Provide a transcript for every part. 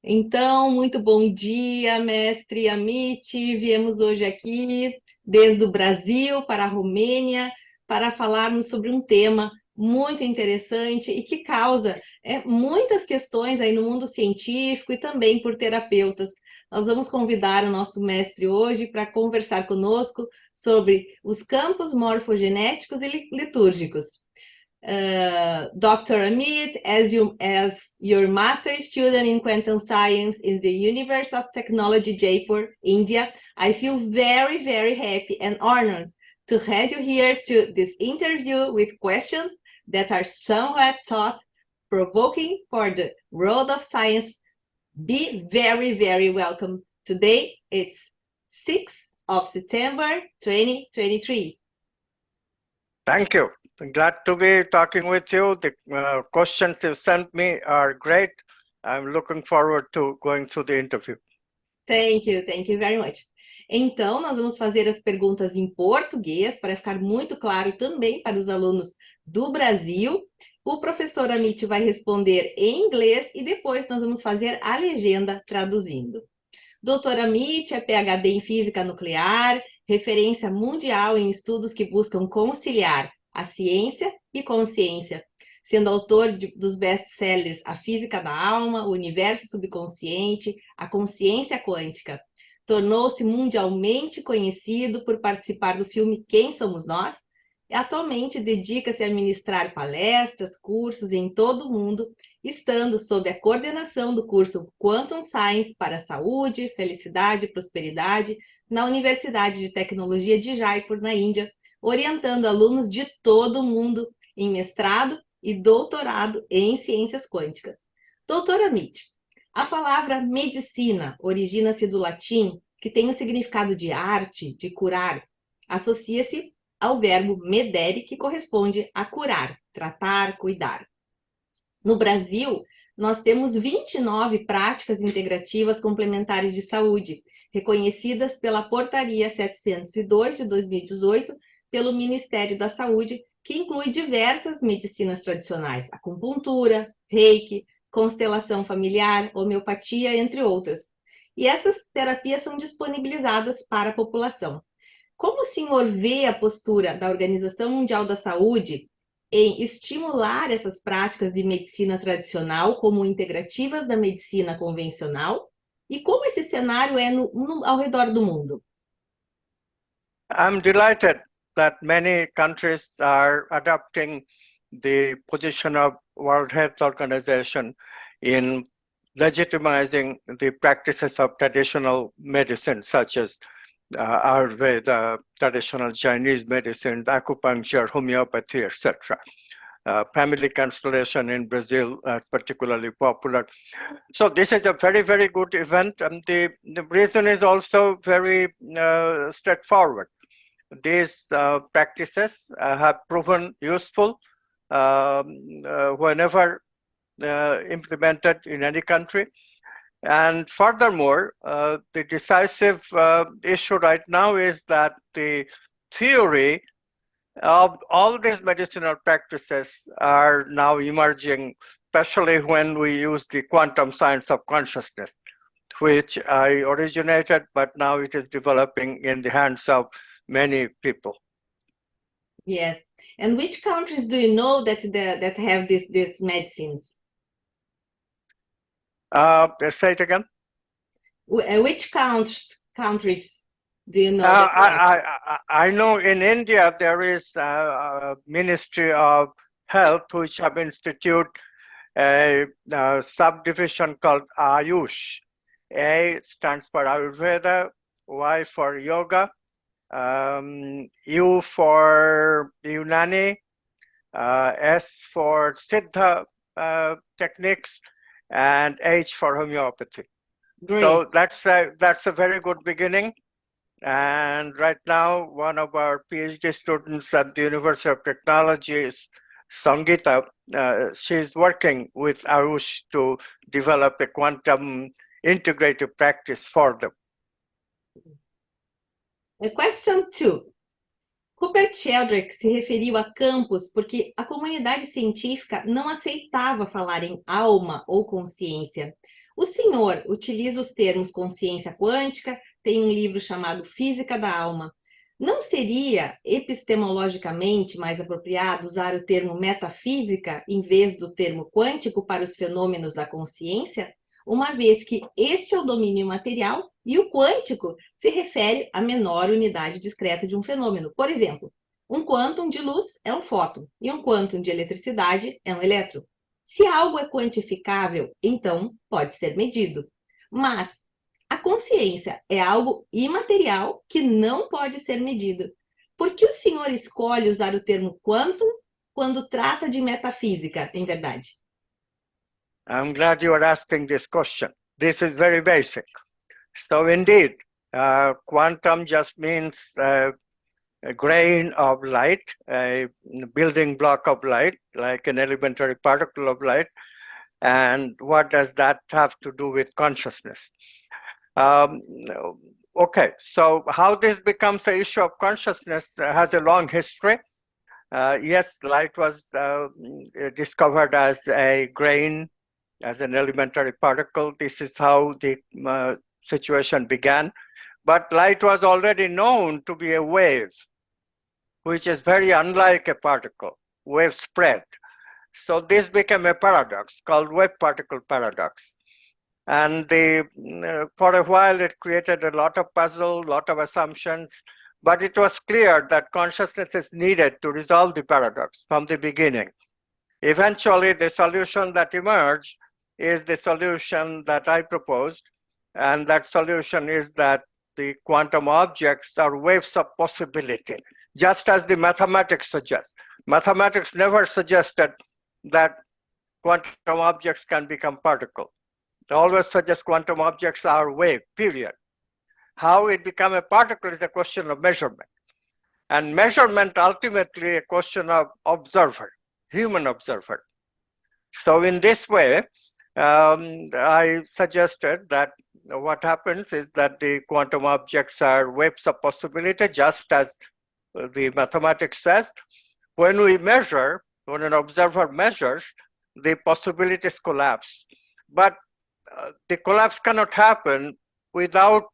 Então, muito bom dia, mestre Amit. Viemos hoje aqui, desde o Brasil para a Romênia, para falarmos sobre um tema muito interessante e que causa muitas questões aí no mundo científico e também por terapeutas. Nós vamos convidar o nosso mestre hoje para conversar conosco sobre os campos morfogenéticos e litúrgicos. Dr. Amit, as your master student in quantum science in the University of Technology, Jaipur, India, I feel very, very happy and honored to have you here to this interview with questions that are somewhat thought-provoking for the world of science. Be very, very welcome. Today, it's 6th of September, 2023. Thank you. I'm glad to be talking with you. The questions you sent me are great. I'm looking forward to going through the interview. Thank you very much. Então, nós vamos fazer as perguntas em português para ficar muito claro também para os alunos do Brasil. O professor Amit vai responder em inglês e depois nós vamos fazer a legenda traduzindo. Dr. Amit é Ph.D. em física nuclear, referência mundial em estudos que buscam conciliar a ciência e consciência, sendo autor dos best-sellers A Física da Alma, O Universo Subconsciente, A Consciência Quântica. Tornou-se mundialmente conhecido por participar do filme Quem Somos Nós? E atualmente dedica-se a ministrar palestras, cursos em todo o mundo, estando sob a coordenação do curso Quantum Science para Saúde, Felicidade e Prosperidade na Universidade de Tecnologia de Jaipur, na Índia, orientando alunos de todo o mundo em mestrado e doutorado em ciências quânticas. Doutor Amit, a palavra medicina origina-se do latim, que tem o significado de arte, de curar. Associa-se ao verbo medere, que corresponde a curar, tratar, cuidar. No Brasil, nós temos 29 práticas integrativas complementares de saúde, reconhecidas pela Portaria 702 de 2018 pelo Ministério da Saúde, que inclui diversas medicinas tradicionais, acupuntura, reiki, constelação familiar, homeopatia, entre outras. E essas terapias são disponibilizadas para a população. Como o senhor vê a postura da Organização Mundial da Saúde em estimular essas práticas de medicina tradicional como integrativas da medicina convencional? E como esse cenário é ao redor do mundo? I'm delighted that many countries are adopting the position of World Health Organization in legitimizing the practices of traditional medicine, such as Ayurveda, traditional Chinese medicine, acupuncture, homeopathy, etc. Family constellation in Brazil are particularly popular. So this is a very, very good event, and the reason is also very straightforward. These practices have proven useful whenever implemented in any country. And furthermore, the decisive issue right now is that the theory of all these medicinal practices are now emerging, especially when we use the quantum science of consciousness, which I originated, but now it is developing in the hands of many people. Yes. And which countries do you know that have these medicines? Say it again. Which countries do you know? I know in India there is a Ministry of Health which have instituted a subdivision called Ayush. A stands for Ayurveda, Y for Yoga, U for Unani, S for Siddha techniques, and H for homeopathy. Great. So that's a very good beginning. And right now, one of our P.h.D. students at the University of Technology is Sangeeta. She's working with Ayush to develop a quantum integrative practice for them. Question 2. Rupert Sheldrake se referiu a campos porque a comunidade científica não aceitava falar em alma ou consciência. O senhor utiliza os termos consciência quântica, tem um livro chamado Física da Alma. Não seria epistemologicamente mais apropriado usar o termo metafísica em vez do termo quântico para os fenômenos da consciência, uma vez que este é o domínio material e o quântico se refere à menor unidade discreta de um fenômeno? Por exemplo, um quantum de luz é um fóton e um quantum de eletricidade é um elétron. Se algo é quantificável, então pode ser medido. Mas a consciência é algo imaterial que não pode ser medido. Por que o senhor escolhe usar o termo quantum quando trata de metafísica, em verdade? I'm glad you are asking this question. This is very basic. So indeed, quantum just means a grain of light, a building block of light, like an elementary particle of light. And what does that have to do with consciousness? Okay, so how this becomes an issue of consciousness has a long history. Yes, light was discovered as a grain, as an elementary particle. This is how the situation began. But light was already known to be a wave, which is very unlike a particle, wave spread. So this became a paradox called wave-particle paradox. And for a while, it created a lot of puzzle, a lot of assumptions, but it was clear that consciousness is needed to resolve the paradox from the beginning. Eventually, the solution that emerged is the solution that I proposed, and that solution is that the quantum objects are waves of possibility, just as the mathematics suggests. Mathematics never suggested that quantum objects can become particles. It always suggests quantum objects are wave, period. How it become a particle is a question of measurement. And measurement ultimately a question of observer, human observer. So in this way, I suggested that what happens is that the quantum objects are waves of possibility, just as the mathematics says. When we measure, when an observer measures, the possibilities collapse. But the collapse cannot happen without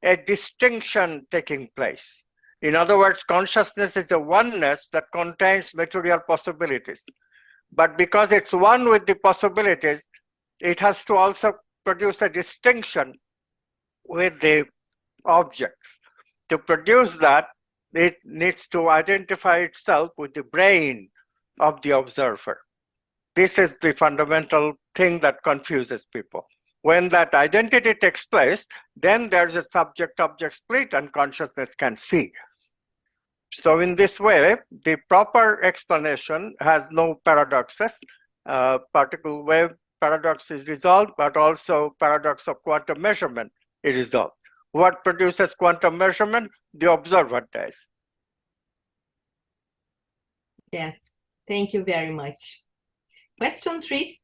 a distinction taking place. In other words, consciousness is a oneness that contains material possibilities. But because it's one with the possibilities, it has to also produce a distinction with the objects. To produce that, it needs to identify itself with the brain of the observer. This is the fundamental thing that confuses people. When that identity takes place, then there's a subject-object split and consciousness can see. So in this way, the proper explanation has no paradoxes. Particle wave paradox is resolved, but also paradox of quantum measurement is resolved. What produces quantum measurement? The observer does. Yes, thank you very much. Question 3.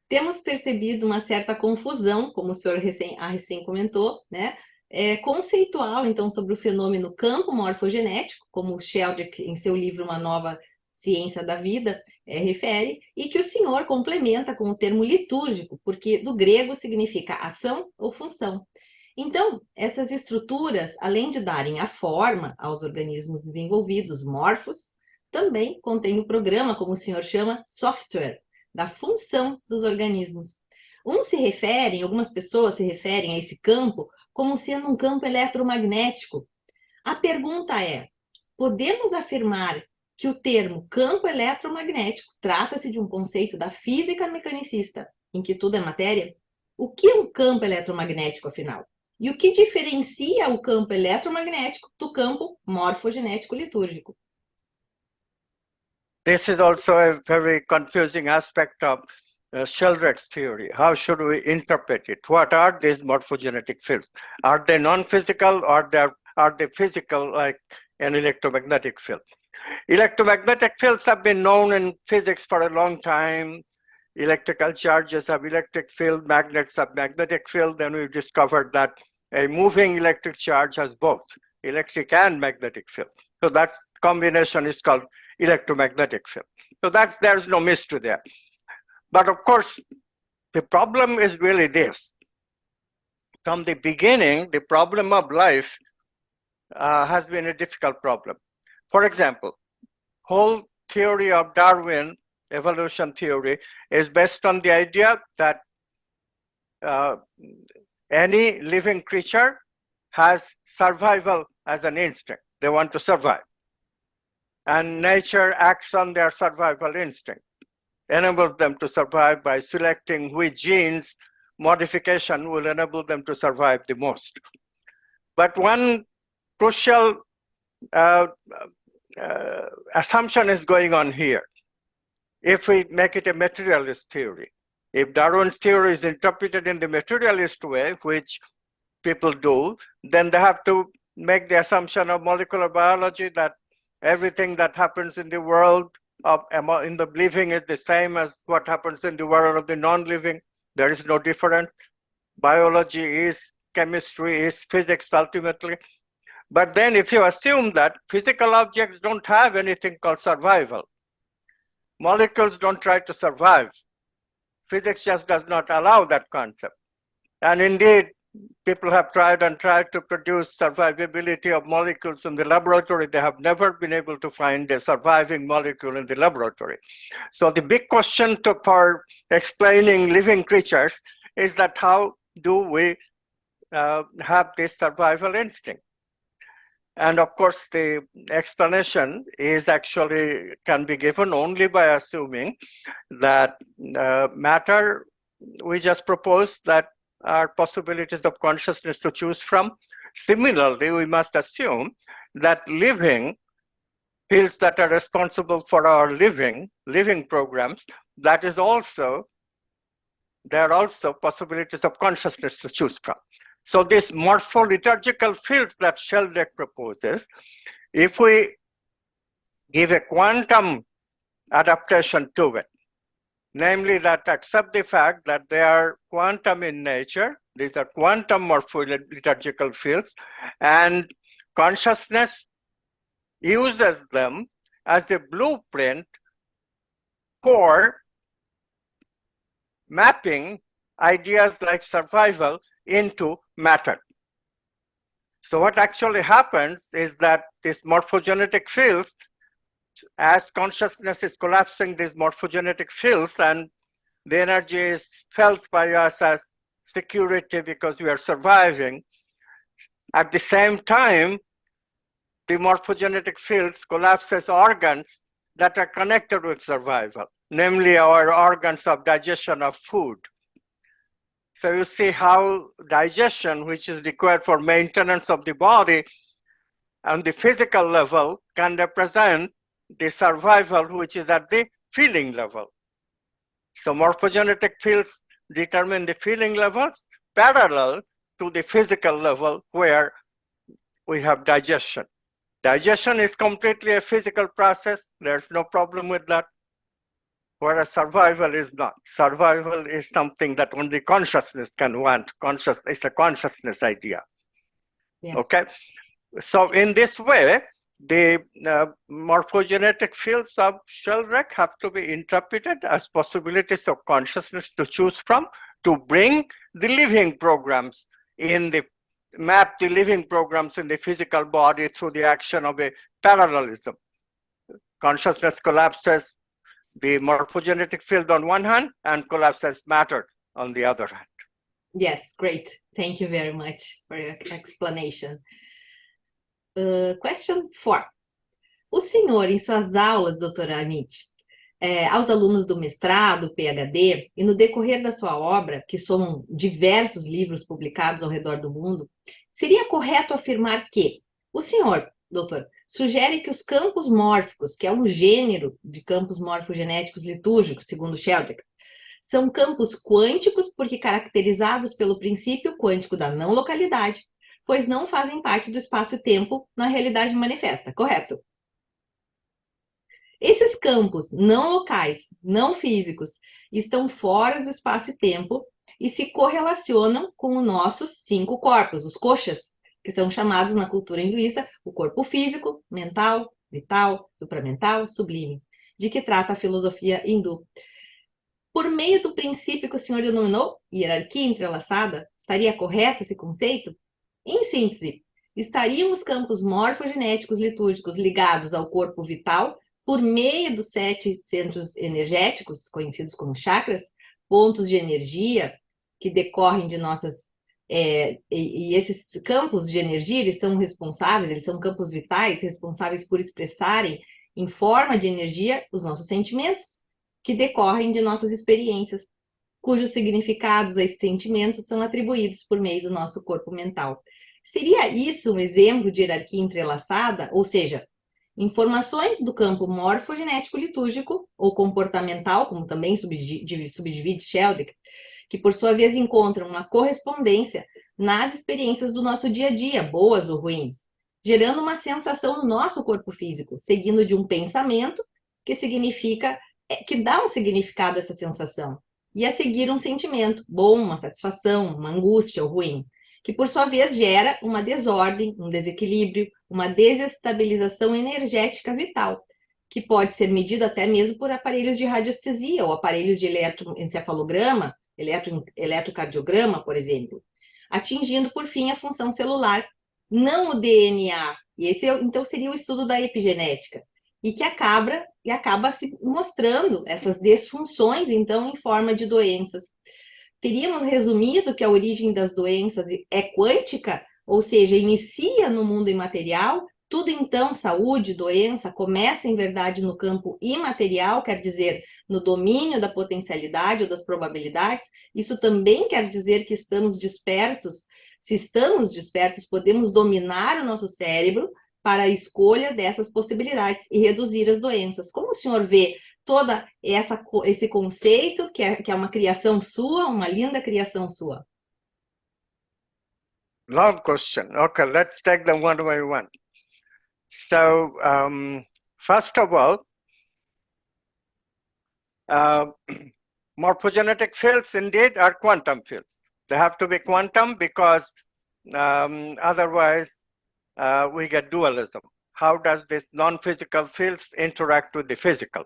Temos percebido uma certa confusão, como o senhor recém comentou, né? Conceitual, então, sobre o fenômeno campo morfogenético, como Sheldrick, em seu livro Uma Nova Ciência da Vida, refere, e que o senhor complementa com o termo litúrgico, porque do grego significa ação ou função. Então, essas estruturas, além de darem a forma aos organismos desenvolvidos, morfos, também contêm o programa, como o senhor chama, software, da função dos organismos. Algumas pessoas se referem a esse campo como sendo um campo eletromagnético. A pergunta é, podemos afirmar que o termo campo eletromagnético trata-se de um conceito da física mecanicista, em que tudo é matéria? O que é um campo eletromagnético, afinal? E o que diferencia o campo eletromagnético do campo morfogenético litúrgico? This is also a very confusing aspect of Sheldrick's theory. How should we interpret it? What are these morphogenetic fields? Are they non-physical or are they physical like an electromagnetic field? Electromagnetic fields have been known in physics for a long time. Electrical charges have electric field, magnets have magnetic field. Then we discovered that a moving electric charge has both electric and magnetic field. So that combination is called electromagnetic field. So there's no mystery there. But of course, the problem is really this. From the beginning, the problem of life has been a difficult problem. For example, whole theory of Darwin, evolution theory, is based on the idea that any living creature has survival as an instinct. They want to survive. And nature acts on their survival instinct, enables them to survive by selecting which genes modification will enable them to survive the most. But one crucial assumption is going on here. If we make it a materialist theory, if Darwin's theory is interpreted in the materialist way, which people do, then they have to make the assumption of molecular biology that everything that happens in the world in the living is the same as what happens in the world of the non-living. There is no difference. Biology is chemistry, is physics ultimately. But then if you assume that physical objects don't have anything called survival, molecules don't try to survive, physics just does not allow that concept. And indeed, people have tried to produce survivability of molecules in the laboratory. They have never been able to find a surviving molecule in the laboratory. So the big question for explaining living creatures is that how do we have this survival instinct? And of course, the explanation is actually can be given only by assuming that matter, we just propose that are possibilities of consciousness to choose from. Similarly, we must assume that living fields that are responsible for our living programs, that is also, there are also possibilities of consciousness to choose from. So these morpho-liturgical fields that Sheldrake proposes, if we give a quantum adaptation to it, namely that accept the fact that they are quantum in nature, these are quantum morpho-liturgical fields, and consciousness uses them as a blueprint for mapping ideas like survival into matter. So what actually happens is that these morphogenetic fields, as consciousness is collapsing these morphogenetic fields and the energy is felt by us as security because we are surviving, at the same time, the morphogenetic fields collapses organs that are connected with survival, namely our organs of digestion of food. So you see how digestion, which is required for maintenance of the body on the physical level, can represent the survival, which is at the feeling level. So morphogenetic fields determine the feeling levels parallel to the physical level where we have digestion. Digestion is completely a physical process. There's no problem with that. Whereas survival is not. Survival is something that only consciousness can want. It's a consciousness idea. Yes. Okay? So in this way, the morphogenetic fields of Sheldrake have to be interpreted as possibilities of consciousness to choose from to bring the living programs in the map the living programs in the physical body through the action of a parallelism. Consciousness collapses the morphogenetic field on one hand and collapses matter on the other hand. Yes, great. Thank you very much for your explanation. Question 4. O senhor, em suas aulas, doutora Amit, aos alunos do mestrado, P.h.D., e no decorrer da sua obra, que somam diversos livros publicados ao redor do mundo, seria correto afirmar que o senhor, doutor, sugere que os campos mórficos, que é um gênero de campos morfogenéticos litúrgicos, segundo Sheldrake, são campos quânticos porque caracterizados pelo princípio quântico da não localidade, pois não fazem parte do espaço-tempo na realidade manifesta, correto? Esses campos não locais, não físicos, estão fora do espaço-tempo e se correlacionam com os nossos 5 corpos, os koshas, que são chamados na cultura hinduísta o corpo físico, mental, vital, supramental, sublime, de que trata a filosofia hindu. por meio do princípio que o senhor denominou, hierarquia entrelaçada? Estaria correto esse conceito? Em síntese, estariam os campos morfogenéticos litúrgicos ligados ao corpo vital por meio dos 7 centros energéticos, conhecidos como chakras, pontos de energia que decorrem de nossas... e esses campos de energia, eles são responsáveis, eles são campos vitais, responsáveis por expressarem em forma de energia os nossos sentimentos, que decorrem de nossas experiências, cujos significados a esses sentimentos são atribuídos por meio do nosso corpo mental. Seria isso um exemplo de hierarquia entrelaçada? Ou seja, informações do campo morfogenético litúrgico ou comportamental, como também subdivide Sheldrick, que por sua vez encontram uma correspondência nas experiências do nosso dia a dia, boas ou ruins, gerando uma sensação no nosso corpo físico, seguindo de um pensamento que significa, que dá um significado a essa sensação, e a seguir um sentimento, bom, uma satisfação, uma angústia ou ruim, que por sua vez gera uma desordem, um desequilíbrio, uma desestabilização energética vital, que pode ser medido até mesmo por aparelhos de radiestesia ou aparelhos de eletroencefalograma, eletrocardiograma, por exemplo, atingindo por fim a função celular, não o DNA. E esse então seria o estudo da epigenética, e que acaba se mostrando essas disfunções então em forma de doenças. Teríamos resumido que a origem das doenças é quântica, ou seja, inicia no mundo imaterial. Tudo então, saúde, doença, começa em verdade no campo imaterial, quer dizer, no domínio da potencialidade ou das probabilidades. Isso também quer dizer que estamos despertos. Se estamos despertos, podemos dominar o nosso cérebro para a escolha dessas possibilidades e reduzir as doenças. Como o senhor vê toda esse conceito, que é uma criação sua, uma linda criação sua? Long question. Okay, let's take them one by one. So, first of all, morphogenetic fields indeed are quantum fields. They have to be quantum because otherwise we get dualism. How does this non-physical fields interact with the physical?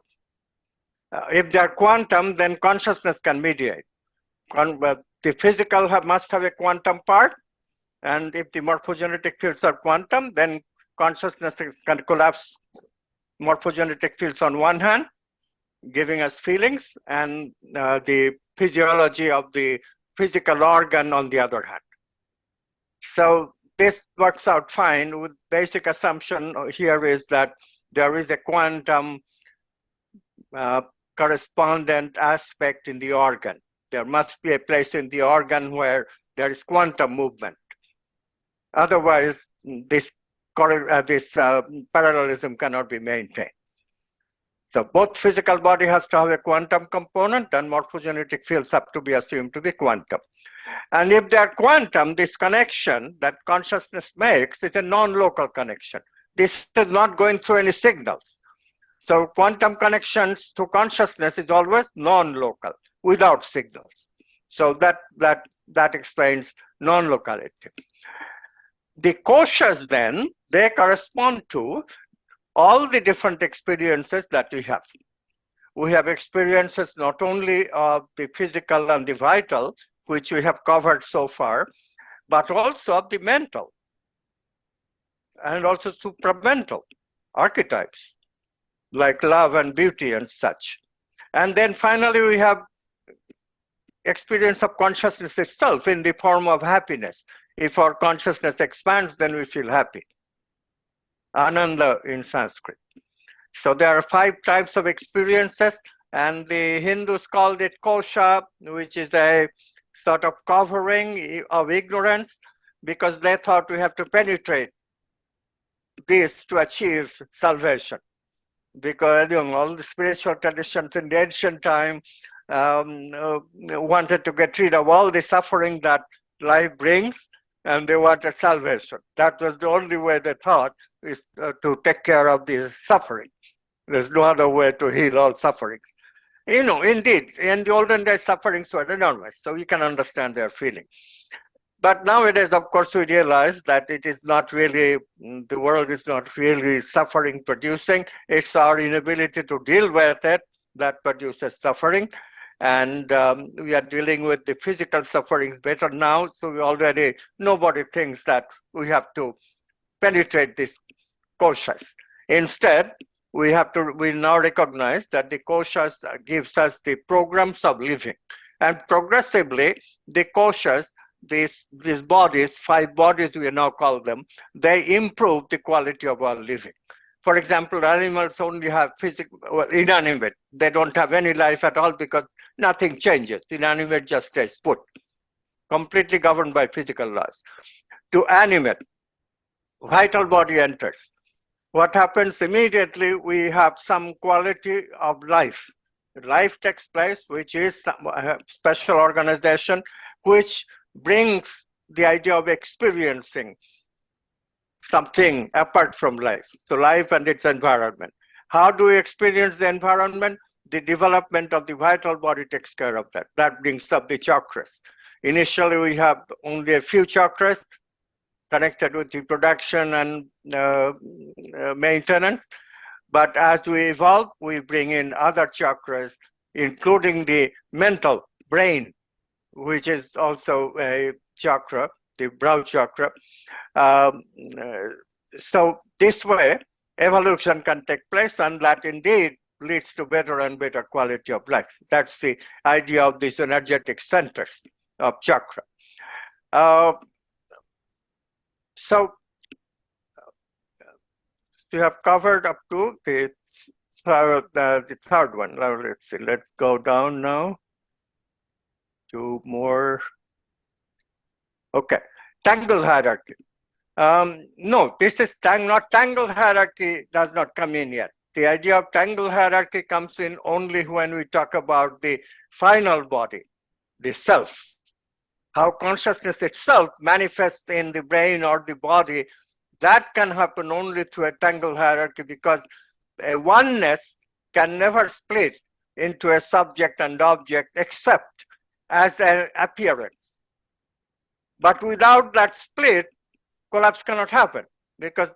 If they are quantum, then consciousness can mediate. The physical must have a quantum part, and if the morphogenetic fields are quantum, then consciousness can collapse morphogenetic fields on one hand, giving us feelings, and the physiology of the physical organ on the other hand. So this works out fine. With basic assumption here is that there is a quantum correspondent aspect in the organ. There must be a place in the organ where there is quantum movement. Otherwise, this parallelism cannot be maintained. So both physical body has to have a quantum component, and morphogenetic fields have to be assumed to be quantum. And if they are quantum, this connection that consciousness makes is a non-local connection. This is not going through any signals. So quantum connections to consciousness is always non-local, without signals. So that explains non-locality. The koshas then, they correspond to all the different experiences that we have. We have experiences not only of the physical and the vital, which we have covered so far, but also of the mental and also supramental archetypes like love and beauty and such. And then finally we have experience of consciousness itself in the form of happiness. If our consciousness expands, then we feel happy. Ananda in Sanskrit. So there are 5 types of experiences, and the Hindus called it kosha, which is a sort of covering of ignorance, because they thought we have to penetrate this to achieve salvation. Because all the spiritual traditions in the ancient time wanted to get rid of all the suffering that life brings, and they wanted salvation. That was the only way they thought, is to take care of the suffering. There's no other way to heal all sufferings. Indeed, in the olden days, sufferings were enormous, so you can understand their feeling. But nowadays, of course, we realize that it is not really, the world is not really suffering producing. It's our inability to deal with it that produces suffering. And we are dealing with the physical sufferings better now. So nobody thinks that we have to penetrate this koshas. Instead, we now recognize that the koshas gives us the programs of living. And progressively, the koshas, these bodies, 5 bodies we now call them, they improve the quality of our living. For example, animals only have inanimate. They don't have any life at all because nothing changes. Inanimate just stays put, completely governed by physical laws. To animate, vital body enters. What happens immediately, we have some quality of life. Life takes place, which is a special organization, which brings the idea of experiencing something apart from life. So life and its environment. How do we experience the environment? The development of the vital body takes care of that. That brings up the chakras. Initially, we have only a few chakras connected with reproduction and maintenance. But as we evolve, we bring in other chakras, including the mental brain, which is also a chakra, the brow chakra. So this way, evolution can take place, and that indeed leads to better and better quality of life. That's the idea of these energetic centers of chakra. So we have covered up to the third one. Now let's see. Let's go down now to more. Okay, tangled hierarchy. No, this is not tangled hierarchy. Does not come in yet. The idea of tangled hierarchy comes in only when we talk about the final body, the self. How consciousness itself manifests in the brain or the body, that can happen only through a tangled hierarchy, because a oneness can never split into a subject and object except as an appearance. But without that split, collapse cannot happen, because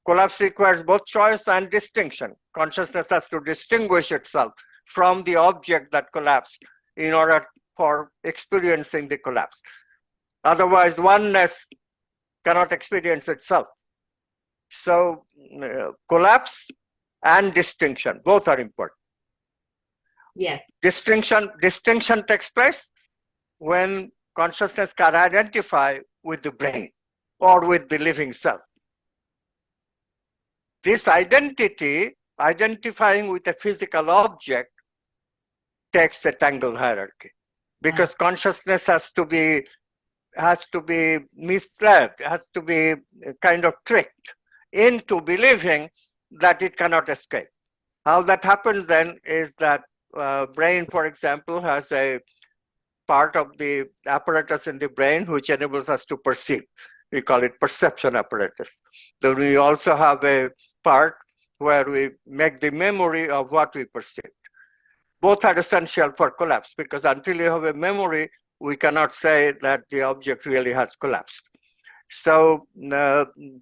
collapse requires both choice and distinction. Consciousness has to distinguish itself from the object that collapsed in order for experiencing the collapse. Otherwise, oneness cannot experience itself. So collapse and distinction, both are important. Yes. Distinction takes place when consciousness can identify with the brain or with the living self. This identity, identifying with a physical object, takes a tangled hierarchy, because consciousness has to be misled, has to be kind of tricked into believing that it cannot escape. How that happens then is that brain, for example, has a part of the apparatus in the brain which enables us to perceive. We call it perception apparatus. Then we also have a part where we make the memory of what we perceived. Both are essential for collapse, because until you have a memory, we cannot say that the object really has collapsed. So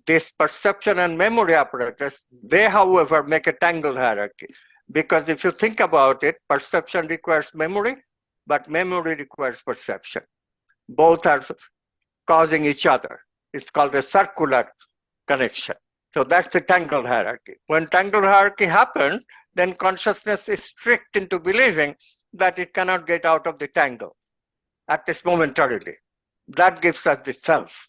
this perception and memory apparatus, they, however, make a tangled hierarchy. Because if you think about it, perception requires memory, but memory requires perception. Both are causing each other. It's called a circular connection. So that's the tangled hierarchy. When tangled hierarchy happens, then consciousness is tricked into believing that it cannot get out of the tangle, at least momentarily. That gives us the self.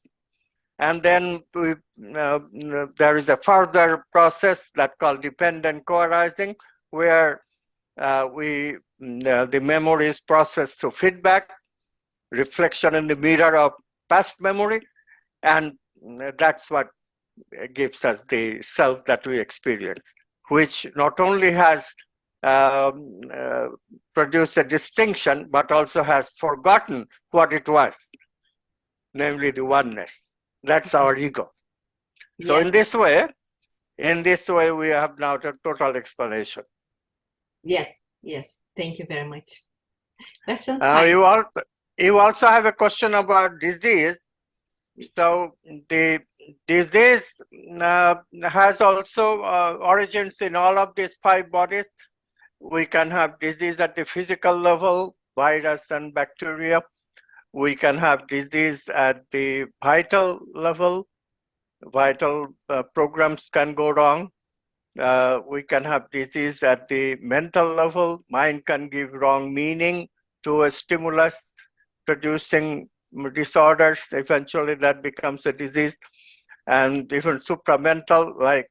And then there is a further process that's called dependent co-arising, where the memory is processed through feedback, reflection in the mirror of past memory, and that's what gives us the self that we experience, which not only has produced a distinction, but also has forgotten what it was, namely the oneness. That's our ego. So in this way, we have now the total explanation. Yes, yes. Thank you very much. Questions? You also have a question about disease. So the disease has also origins in all of these 5 bodies. We can have disease at the physical level, virus and bacteria. We can have disease at the vital level. Vital programs can go wrong. We can have disease at the mental level. Mind can give wrong meaning to a stimulus, producing disorders. Eventually that becomes a disease. And even supramental, like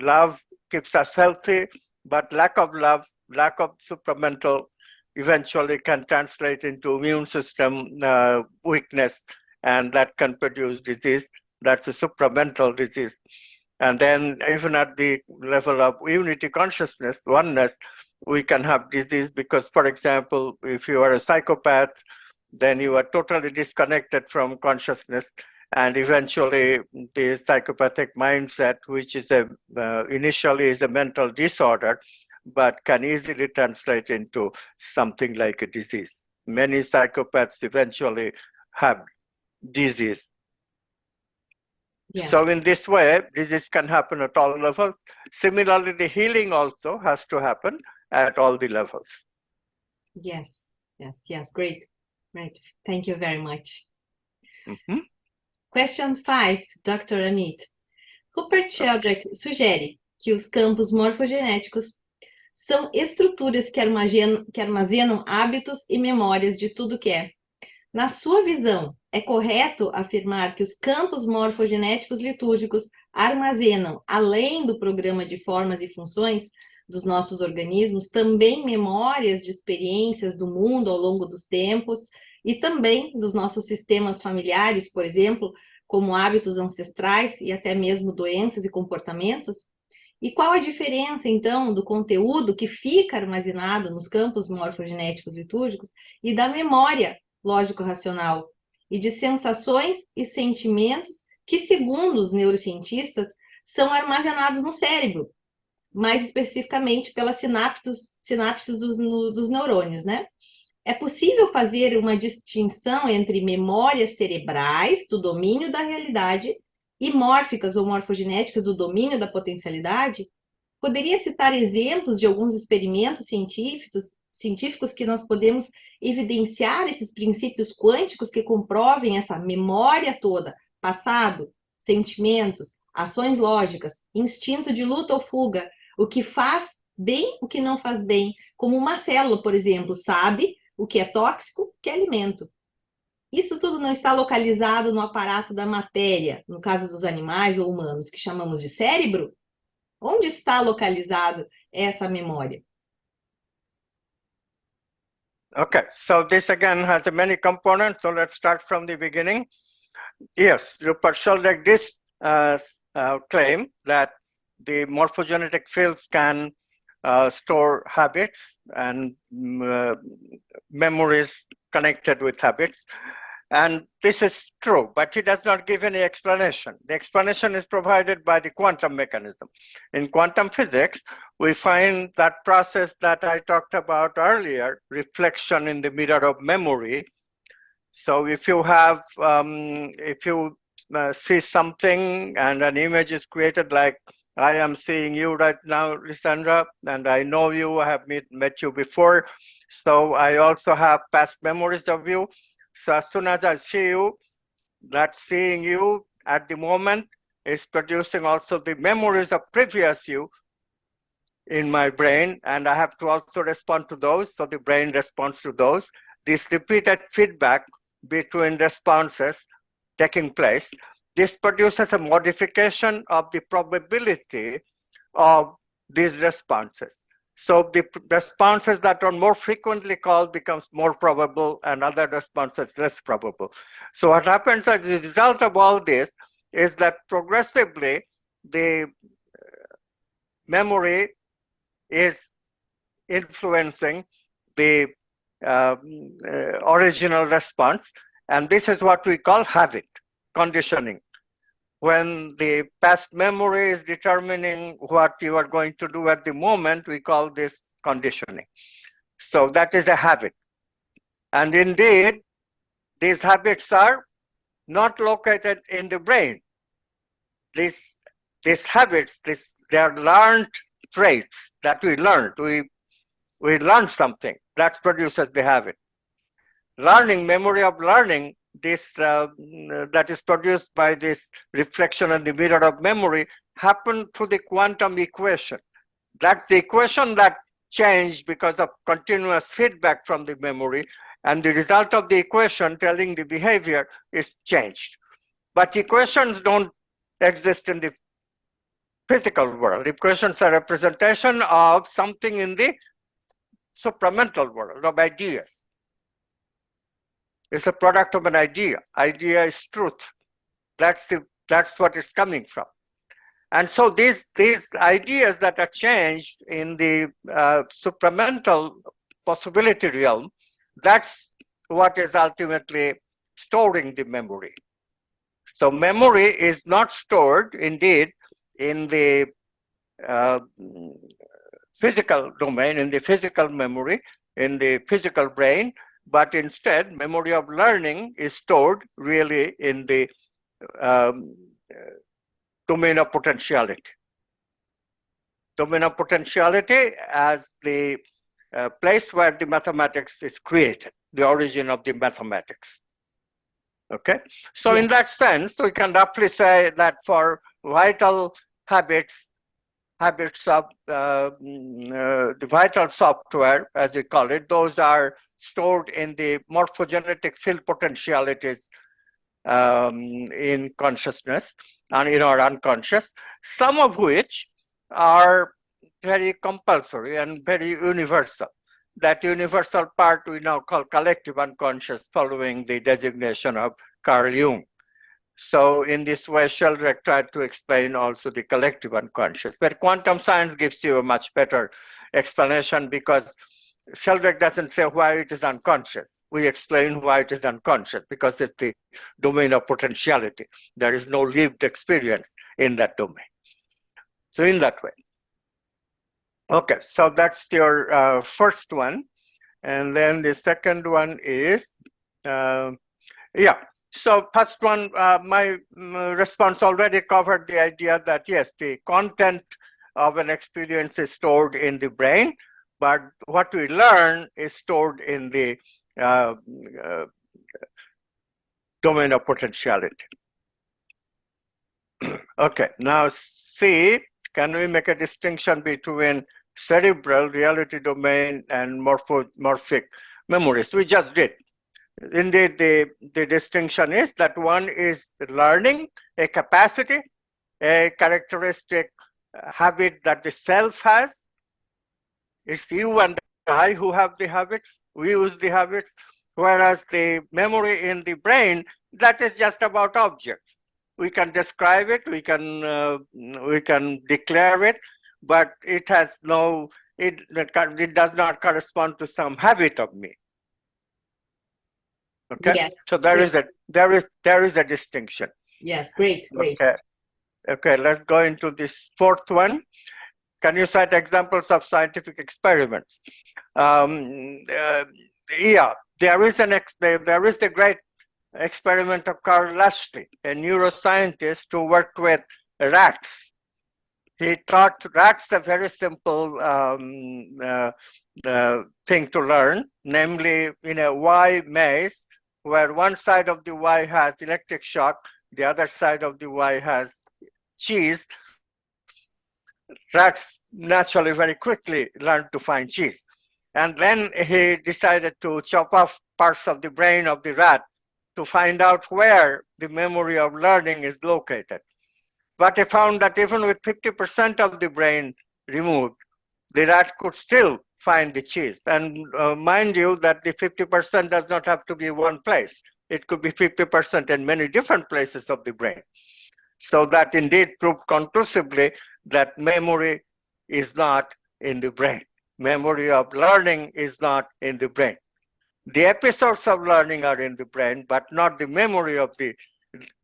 love keeps us healthy, but lack of love, lack of supramental eventually can translate into immune system weakness, and that can produce disease. That's a supramental disease. And then even at the level of unity consciousness, oneness, we can have disease because, for example, if you are a psychopath, then you are totally disconnected from consciousness. And eventually the psychopathic mindset, which is initially is a mental disorder, but can easily translate into something like a disease. Many psychopaths eventually have disease. Yeah. So in this way, disease can happen at all levels. Similarly, the healing also has to happen at all the levels. Yes, yes, yes, great. Right. Thank you very much. Question 5, Dr. Amit. Rupert Sheldrake sugere que os campos morfogenéticos são estruturas que armazenam hábitos e memórias de tudo que é. Na sua visão, é correto afirmar que os campos morfogenéticos litúrgicos armazenam, além do programa de formas e funções dos nossos organismos, também memórias de experiências do mundo ao longo dos tempos e também dos nossos sistemas familiares, por exemplo, como hábitos ancestrais e até mesmo doenças e comportamentos? E qual a diferença, então, do conteúdo que fica armazenado nos campos morfogenéticos litúrgicos e da memória lógico-racional, e de sensações e sentimentos que, segundo os neurocientistas, são armazenados no cérebro, mais especificamente pelas sinapses dos neurônios, né? É possível fazer uma distinção entre memórias cerebrais do domínio da realidade e mórficas ou morfogenéticas do domínio da potencialidade? Poderia citar exemplos de alguns experimentos científicos que nós podemos evidenciar esses princípios quânticos que comprovem essa memória toda, passado, sentimentos, ações lógicas, instinto de luta ou fuga, o que faz bem, o que não faz bem, como uma célula, por exemplo, sabe o que é tóxico, o que é alimento. Isso tudo não está localizado no aparato da matéria, no caso dos animais ou humanos, que chamamos de cérebro? Onde está localizado essa memória? Okay, so this again has many components, so let's start from the beginning. Yes, Rupert Sheldrake did claim that the morphogenetic fields can store habits and memories connected with habits. And this is true, but he does not give any explanation. The explanation is provided by the quantum mechanism. In quantum physics, we find that process that I talked about earlier, reflection in the mirror of memory. So if you have, see something and an image is created, like I am seeing you right now, Lysandra, and I know you, I have met you before. So I also have past memories of you. So as soon as I see you, that seeing you at the moment is producing also the memories of previous you in my brain, and I have to also respond to those, so the brain responds to those. This repeated feedback between responses taking place, this produces a modification of the probability of these responses. So the responses that are more frequently called becomes more probable and other responses less probable. So what happens as a result of all this is that progressively the memory is influencing the original response, and this is what we call habit, conditioning. When the past memory is determining what you are going to do at the moment, we call this conditioning. So that is a habit. And indeed, these habits are not located in the brain. These habits, they are learned traits that we learned. We learn something that produces the habit. Learning, memory of learning, this that is produced by this reflection and the mirror of memory happened through the quantum equation. That's the equation that changed because of continuous feedback from the memory, and the result of the equation telling the behavior is changed. But equations don't exist in the physical world. Equations are representation of something in the supramental world of ideas. It's a product of an idea. Idea is truth. That's what it's coming from. And so these ideas that are changed in the supramental possibility realm, that's what is ultimately storing the memory. So memory is not stored, indeed, in the physical domain, in the physical memory, in the physical brain, but instead, memory of learning is stored really in the domain of potentiality. Domain of potentiality as the place where the mathematics is created, the origin of the mathematics. Okay, so in that sense, we can roughly say that for vital habits of the vital software, as we call it, those are stored in the morphogenetic field potentialities in consciousness and in our unconscious, some of which are very compulsory and very universal. That universal part we now call collective unconscious, following the designation of Carl Jung. So in this way, Sheldrake tried to explain also the collective unconscious, but quantum science gives you a much better explanation, because Sheldrake doesn't say why it is unconscious. We explain why it is unconscious, because it's the domain of potentiality. There is no lived experience in that domain. So in that way. Okay, so that's your first one. And then the second one is, so first one, my response already covered the idea that yes, the content of an experience is stored in the brain, but what we learn is stored in the domain of potentiality. Okay, now see, can we make a distinction between cerebral reality domain and morphic memories? We just did. Indeed, the distinction is that one is learning, a capacity, a characteristic habit that the self has. It's you and I who have the habits, we use the habits, whereas the memory in the brain, that is just about objects. We can describe it, we can declare it, but it has no, it does not correspond to some habit of me. Okay, yes, so there is a distinction. Yes, great. Okay, let's go into this fourth one. Can you cite examples of scientific experiments? Yeah, there is the great experiment of Carl Lustig, a neuroscientist who worked with rats. He taught rats a very simple thing to learn, namely in a Y maze, where one side of the Y has electric shock, the other side of the Y has cheese. Rats naturally very quickly learned to find cheese. And then he decided to chop off parts of the brain of the rat to find out where the memory of learning is located. But he found that even with 50% of the brain removed, the rat could still find the cheese. And mind you that the 50% does not have to be one place. It could be 50% in many different places of the brain. So that indeed proved conclusively that memory is not in the brain. Memory of learning is not in the brain. The episodes of learning are in the brain, but not the memory of the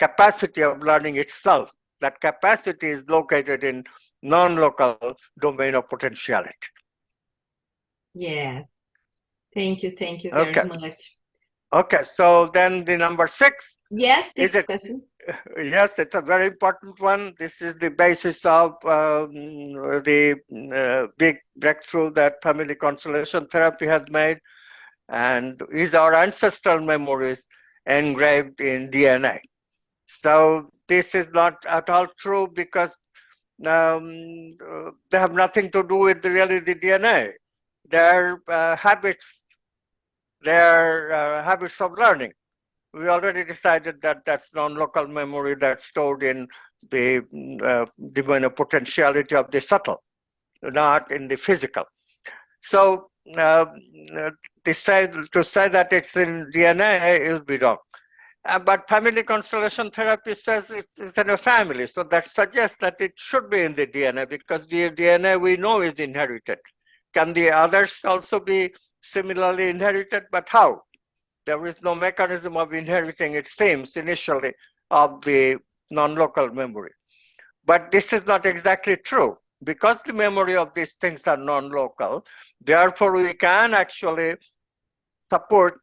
capacity of learning itself. That capacity is located in non-local domain of potentiality. Yes. Thank you very much. Okay, so then the number 6. Yes, sixth question. Yes, it's a very important one. This is the basis of the big breakthrough that family constellation therapy has made, and is our ancestral memories engraved in DNA. So this is not at all true, because they have nothing to do with really the DNA. Their habits, their habits of learning. We already decided that that's non-local memory that's stored in the divine potentiality of the subtle, not in the physical. So to say that it's in DNA will be wrong. But family constellation therapy says it's in a family, so that suggests that it should be in the DNA, because the DNA we know is inherited. Can the others also be similarly inherited? But how? There is no mechanism of inheriting, it seems, initially, of the non-local memory. But this is not exactly true. Because the memory of these things are non-local, therefore we can actually support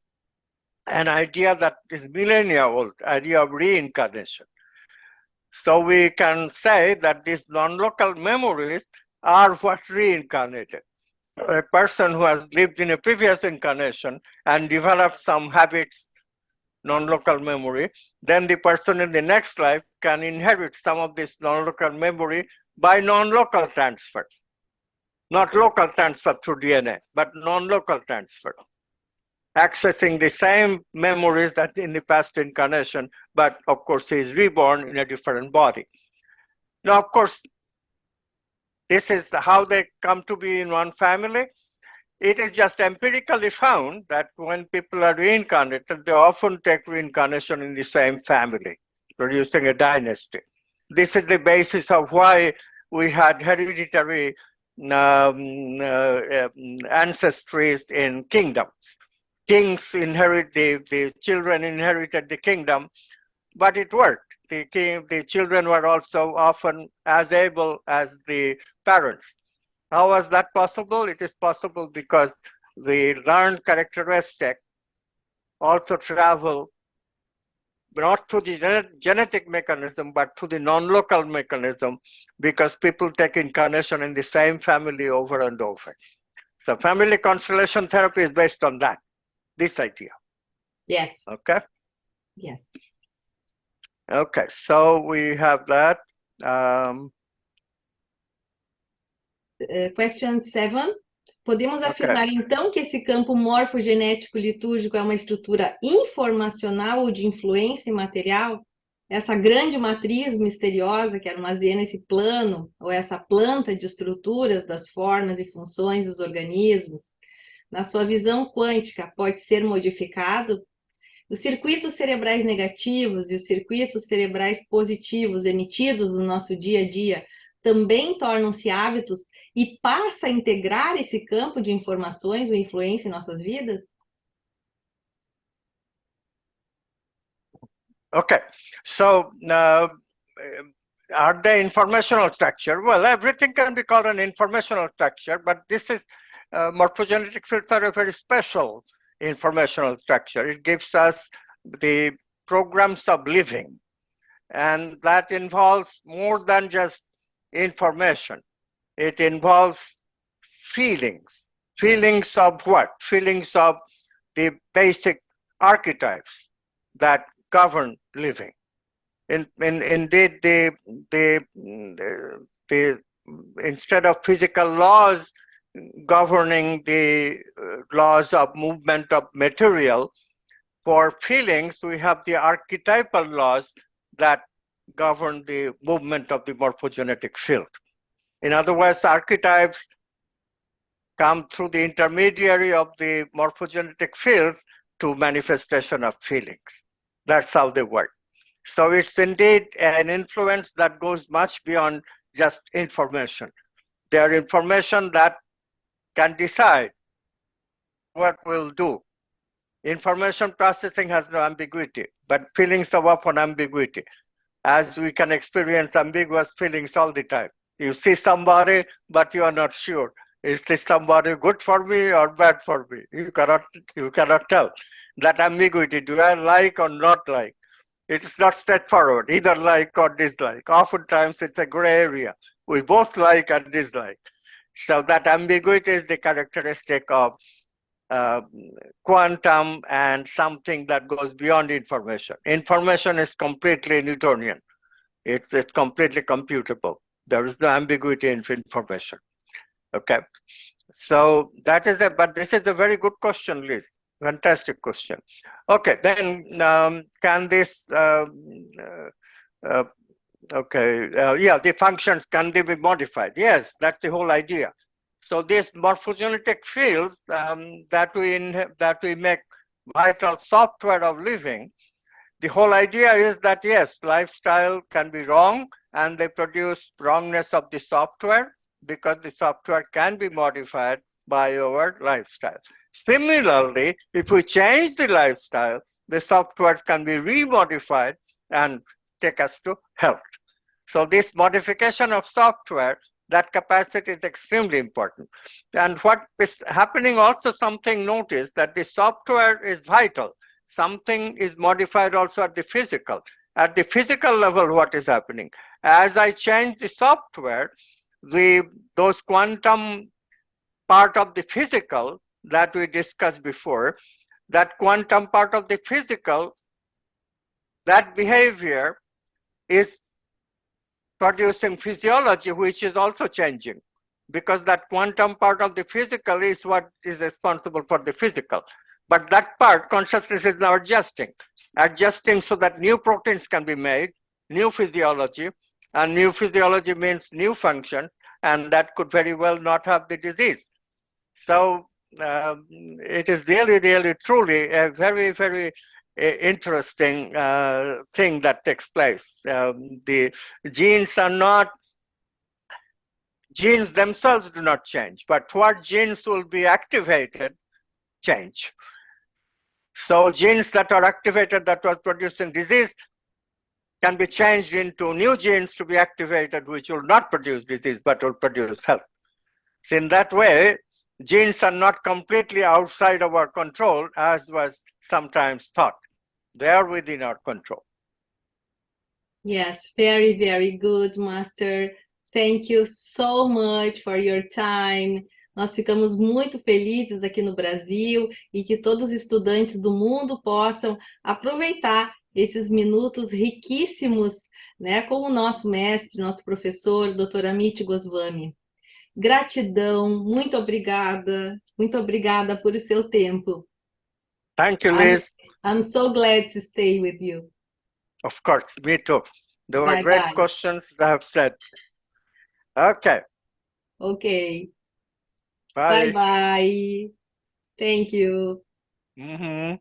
an idea that is millennia old, idea of reincarnation. So we can say that these non-local memories are what reincarnated. A person who has lived in a previous incarnation and developed some habits, non-local memory, then the person in the next life can inherit some of this non-local memory by non-local transfer. Not local transfer through DNA, but non-local transfer. Accessing the same memories that in the past incarnation, but of course he is reborn in a different body. Now, of course, this is how they come to be in one family. It is just empirically found that when people are reincarnated, they often take reincarnation in the same family, producing a dynasty. This is the basis of why we had hereditary ancestries in kingdoms. Kings inherit, the children inherited the kingdom, but it worked. The children were also often as able as the parents. How was that possible? It is possible because the learned characteristic also travel not through the genetic mechanism, but through the non-local mechanism, because people take incarnation in the same family over and over. So family constellation therapy is based on that, this idea. Yes. Okay? Yes. Okay, so we have that. Question 7. Podemos afirmar, então, que esse campo morfogenético litúrgico é uma estrutura informacional ou de influência imaterial? Essa grande matriz misteriosa que armazena esse plano, ou essa planta de estruturas das formas e funções dos organismos, na sua visão quântica, pode ser modificado? Os circuitos cerebrais negativos e os circuitos cerebrais positivos emitidos no nosso dia a dia também tornam-se hábitos e passa a integrar esse campo de informações ou influência em nossas vidas? Okay, so are they informational structure? Well, everything can be called an informational structure, but this is morphogenetic fields are a very special informational structure. It gives us the programs of living, and that involves more than just information. It involves feelings. Feelings of what? Feelings of the basic archetypes that govern living. Indeed, instead of physical laws governing the laws of movement of material, for feelings, we have the archetypal laws that govern the movement of the morphogenetic field. In other words, archetypes come through the intermediary of the morphogenetic fields to manifestation of feelings. That's how they work. So it's indeed an influence that goes much beyond just information. They're information that can decide what we'll do. Information processing has no ambiguity, but feelings have often ambiguity, as we can experience ambiguous feelings all the time. You see somebody, but you are not sure. Is this somebody good for me or bad for me? You cannot tell. That ambiguity, do I like or not like? It's not straightforward, either like or dislike. Oftentimes it's a gray area. We both like and dislike. So that ambiguity is the characteristic of quantum and something that goes beyond information. Information is completely Newtonian. It's completely computable. There is no ambiguity in information. Okay. So that is but this is a very good question, Liz. Fantastic question. Okay, then can this, yeah, the functions, can they be modified? Yes, that's the whole idea. So these morphogenetic fields that we make vital software of living, the whole idea is that yes, lifestyle can be wrong and they produce wrongness of the software because the software can be modified by our lifestyle. Similarly, if we change the lifestyle, the software can be remodified and take us to health. So this modification of software, that capacity is extremely important. And what is happening also, something notice that the software is vital. Something is modified also at the physical. At the physical level, what is happening? As I change the software, those quantum part of the physical that we discussed before, that quantum part of the physical, that behavior is producing physiology, which is also changing, because that quantum part of the physical is what is responsible for the physical. But that part, consciousness is now adjusting so that new proteins can be made, new physiology, and new physiology means new function, and that could very well not have the disease. So it is really, really, truly a very, very interesting thing that takes place. The genes themselves do not change, but what genes will be activated change. So genes that are activated that was producing disease can be changed into new genes to be activated, which will not produce disease, but will produce health. So in that way, genes are not completely outside of our control, as was sometimes thought. They are within our control. Yes, very, very good, Master. Thank you so much for your time. Nós ficamos muito felizes aqui no Brasil e que todos os estudantes do mundo possam aproveitar esses minutos riquíssimos, né, com o nosso mestre, nosso professor, Dr. Amit Goswami. Gratidão, muito obrigada por o seu tempo. Thank you, Liz. I'm so glad to stay with you. Of course, me too. There were great questions, I have said. Okay. Okay. Bye. Bye-bye. Thank you. Mm-hmm.